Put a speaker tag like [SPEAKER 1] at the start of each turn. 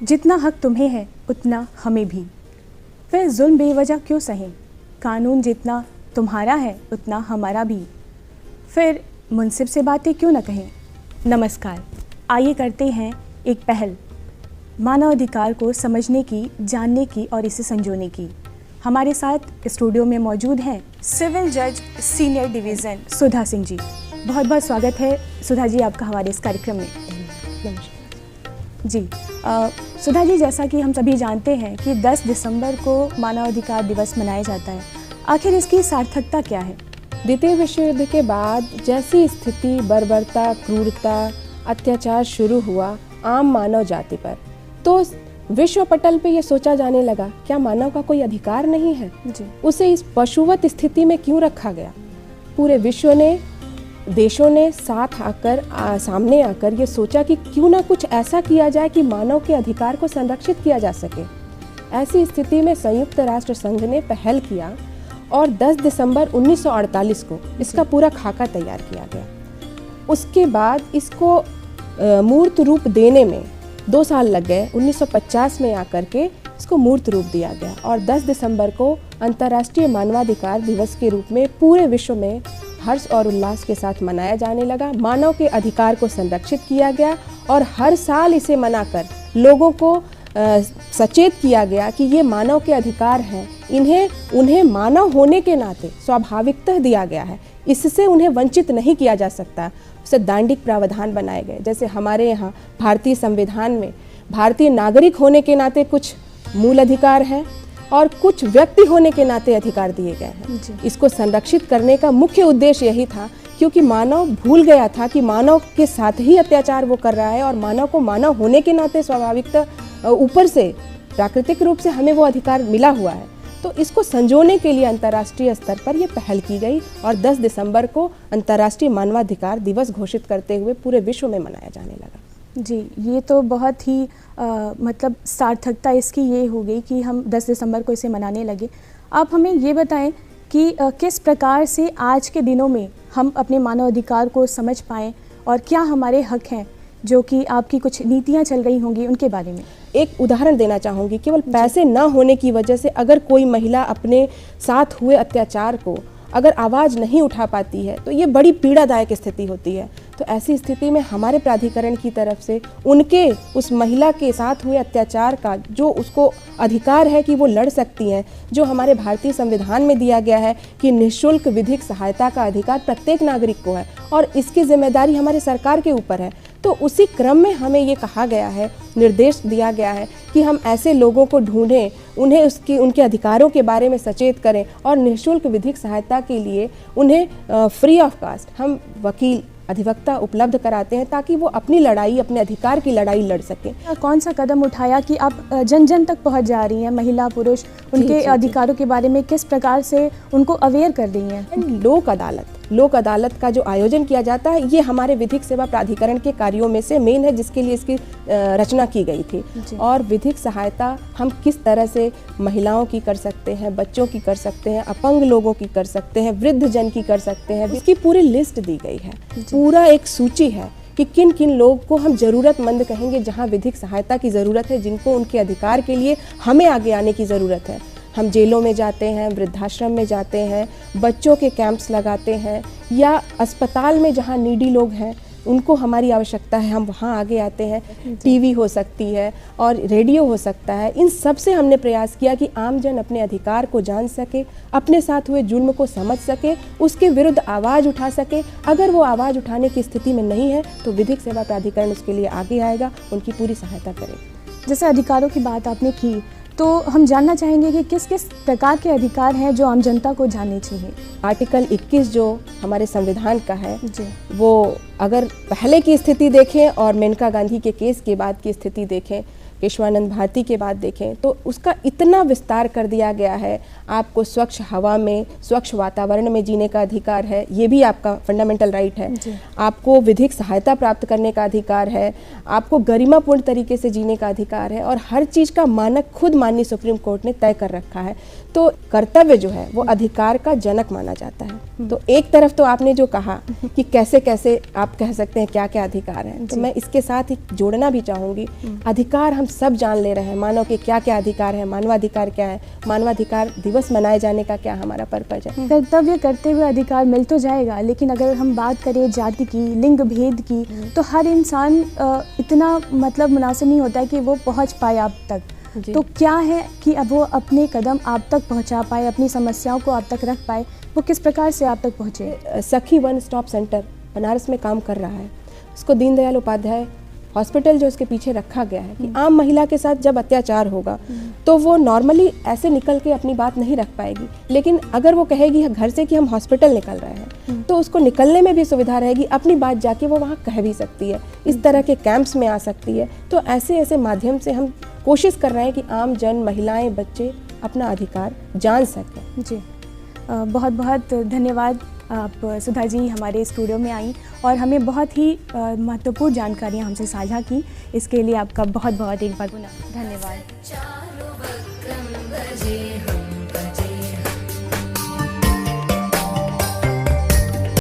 [SPEAKER 1] जितना हक तुम्हें है उतना हमें भी, फिर जुल्म बेवजह क्यों सहें, कानून जितना तुम्हारा है उतना हमारा भी, फिर मुनसिब से बातें क्यों न कहें। नमस्कार, आइए करते हैं एक पहल मानवाधिकार को समझने की, जानने की और इसे संजोने की। हमारे साथ स्टूडियो में मौजूद हैं सिविल जज सीनियर डिवीज़न सुधा सिंह जी। बहुत बहुत स्वागत है सुधा जी आपका हमारे इस कार्यक्रम में। जी सुधा जी, जैसा कि हम सभी जानते हैं कि 10 दिसंबर को मानवाधिकार दिवस मनाया जाता है, आखिर इसकी सार्थकता क्या है?
[SPEAKER 2] द्वितीय विश्व युद्ध के बाद जैसी स्थिति, बर्बरता, क्रूरता, अत्याचार शुरू हुआ आम मानव जाति पर, तो विश्व पटल पे ये सोचा जाने लगा क्या मानव का कोई अधिकार नहीं है
[SPEAKER 1] जी।
[SPEAKER 2] उसे इस पशुवत स्थिति में क्यों रखा गया। पूरे विश्व ने, देशों ने साथ आकर सामने आकर ये सोचा कि क्यों ना कुछ ऐसा किया जाए कि मानव के अधिकार को संरक्षित किया जा सके। ऐसी स्थिति में संयुक्त राष्ट्र संघ ने पहल किया और 10 दिसंबर 1948 को इसका पूरा खाका तैयार किया गया। उसके बाद इसको मूर्त रूप देने में 2 साल लग गए। 1950 में आकर के इसको मूर्त रूप दिया गया और 10 दिसंबर को अंतर्राष्ट्रीय मानवाधिकार दिवस के रूप में पूरे विश्व में हर्ष और उल्लास के साथ मनाया जाने लगा। मानव के अधिकार को संरक्षित किया गया और हर साल इसे मनाकर लोगों को सचेत किया गया कि ये मानव के अधिकार हैं, उन्हें मानव होने के नाते स्वाभाविकता दिया गया है, इससे उन्हें वंचित नहीं किया जा सकता। उसे दांडिक प्रावधान बनाए गए। जैसे हमारे यहाँ भारतीय संविधान में भारतीय नागरिक होने के नाते कुछ मूल अधिकार हैं और कुछ व्यक्ति होने के नाते अधिकार दिए गए हैं। इसको संरक्षित करने का मुख्य उद्देश्य यही था, क्योंकि मानव भूल गया था कि मानव के साथ ही अत्याचार वो कर रहा है और मानव को मानव होने के नाते स्वाभाविकता ऊपर से प्राकृतिक रूप से हमें वो अधिकार मिला हुआ है। तो इसको संजोने के लिए अंतर्राष्ट्रीय स्तर पर ये पहल की गई और 10 दिसंबर को अंतर्राष्ट्रीय मानवाधिकार दिवस घोषित करते हुए पूरे विश्व में मनाया जाने लगा।
[SPEAKER 1] जी, ये तो बहुत ही मतलब सार्थकता इसकी ये हो गई कि हम 10 दिसंबर को इसे मनाने लगे। आप हमें ये बताएं कि किस प्रकार से आज के दिनों में हम अपने मानवाधिकार को समझ पाएँ और क्या हमारे हक हैं, जो कि आपकी कुछ नीतियाँ चल रही होंगी उनके बारे में।
[SPEAKER 2] एक उदाहरण देना चाहूँगी। केवल पैसे न होने की वजह से अगर कोई महिला अपने साथ हुए अत्याचार को अगर आवाज़ नहीं उठा पाती है तो ये बड़ी पीड़ादायक स्थिति होती है। तो ऐसी स्थिति में हमारे प्राधिकरण की तरफ से उस महिला के साथ हुए अत्याचार का जो उसको अधिकार है कि वो लड़ सकती हैं, जो हमारे भारतीय संविधान में दिया गया है कि निःशुल्क विधिक सहायता का अधिकार प्रत्येक नागरिक को है और इसकी जिम्मेदारी हमारे सरकार के ऊपर है। तो उसी क्रम में हमें ये कहा गया है, निर्देश दिया गया है कि हम ऐसे लोगों को ढूंढें, उन्हें उनके अधिकारों के बारे में सचेत करें और निःशुल्क विधिक सहायता के लिए उन्हें फ्री ऑफ कास्ट हम वकील, अधिवक्ता उपलब्ध कराते हैं ताकि वो अपनी लड़ाई, अपने अधिकार की लड़ाई लड़ सकें।
[SPEAKER 1] कौन सा कदम उठाया कि आप जन जन तक पहुंच जा रही हैं, महिला पुरुष उनके अधिकारों के बारे में किस प्रकार से उनको अवेयर कर रही हैं?
[SPEAKER 2] लोक अदालत का जो आयोजन किया जाता है ये हमारे विधिक सेवा प्राधिकरण के कार्यों में से मेन है, जिसके लिए इसकी रचना की गई थी। और विधिक सहायता हम किस तरह से महिलाओं की कर सकते हैं, बच्चों की कर सकते हैं, अपंग लोगों की कर सकते हैं, वृद्ध जन की कर सकते हैं, इसकी पूरी लिस्ट दी गई है। पूरा एक सूची है कि किन किन लोग को हम ज़रूरतमंद कहेंगे, जहाँ विधिक सहायता की ज़रूरत है, जिनको उनके अधिकार के लिए हमें आगे आने की ज़रूरत है। हम जेलों में जाते हैं, वृद्धाश्रम में जाते हैं, बच्चों के कैंप्स लगाते हैं या अस्पताल में जहाँ नीडी लोग हैं उनको हमारी आवश्यकता है, हम वहाँ आगे आते हैं। टीवी हो सकती है और रेडियो हो सकता है। इन सब से हमने प्रयास किया कि आमजन अपने अधिकार को जान सके, अपने साथ हुए जुर्म को समझ सके, उसके विरुद्ध आवाज़ उठा सके। अगर वो आवाज़ उठाने की स्थिति में नहीं है तो विधिक सेवा प्राधिकरण उसके लिए आगे आएगा, उनकी पूरी सहायता करेगा।
[SPEAKER 1] जैसे अधिकारों की बात आपने की, तो हम जानना चाहेंगे कि किस किस प्रकार के अधिकार हैं जो आम जनता को जानने चाहिए।
[SPEAKER 2] आर्टिकल 21 जो हमारे संविधान का है वो अगर पहले की स्थिति देखें और मेनका गांधी के केस के बाद की स्थिति देखें, केशवानंद भारती के बाद देखें, तो उसका इतना विस्तार कर दिया गया है। आपको स्वच्छ हवा में, स्वच्छ वातावरण में जीने का अधिकार है, ये भी आपका फंडामेंटल राइट है। आपको विधिक सहायता प्राप्त करने का अधिकार है, आपको गरिमापूर्ण तरीके से जीने का अधिकार है और हर चीज़ का मानक खुद माननीय सुप्रीम कोर्ट ने तय कर रखा है। तो कर्तव्य जो है वो अधिकार का जनक माना जाता है। तो एक तरफ तो आपने जो कहा कि कैसे कैसे आप कह सकते हैं क्या क्या अधिकार हैं, तो मैं इसके साथ ही जोड़ना भी चाहूँगी, अधिकार हम सब जान ले रहे हैं मानव के क्या क्या अधिकार है, मानवाधिकार क्या है, मानवाधिकार दिवस मनाए जाने का क्या हमारा पर्पज है।
[SPEAKER 1] कर्तव्य करते हुए अधिकार मिल तो जाएगा, लेकिन अगर हम बात करें जाति की, लिंग भेद की, तो हर इंसान इतना मतलब मुनासिब नहीं होता है कि वो पहुंच पाए आप तक। तो क्या है कि अब वो अपने कदम आप तक पहुंचा पाए, अपनी समस्याओं को आप तक रख पाए, वो किस प्रकार से आप तक पहुंचे?
[SPEAKER 2] सखी वन स्टॉप सेंटर बनारस में काम कर रहा है। उसको दीनदयाल उपाध्याय हॉस्पिटल जो उसके पीछे रखा गया है कि आम महिला के साथ जब अत्याचार होगा तो वो नॉर्मली ऐसे निकल के अपनी बात नहीं रख पाएगी, लेकिन अगर वो कहेगी घर से कि हम हॉस्पिटल निकल रहे हैं तो उसको निकलने में भी सुविधा रहेगी, अपनी बात जाके वो वहाँ कह भी सकती है, इस तरह के कैंप्स में आ सकती है। तो ऐसे ऐसे माध्यम से हम कोशिश कर रहे हैं कि आम जन, महिलाएं, बच्चे अपना अधिकार जान सकें।
[SPEAKER 1] जी, बहुत बहुत धन्यवाद। आप सुधा जी हमारे स्टूडियो में आई और हमें बहुत ही महत्वपूर्ण जानकारियाँ हमसे साझा की। इसके लिए आपका बहुत बहुत एक बार पुनः धन्यवाद।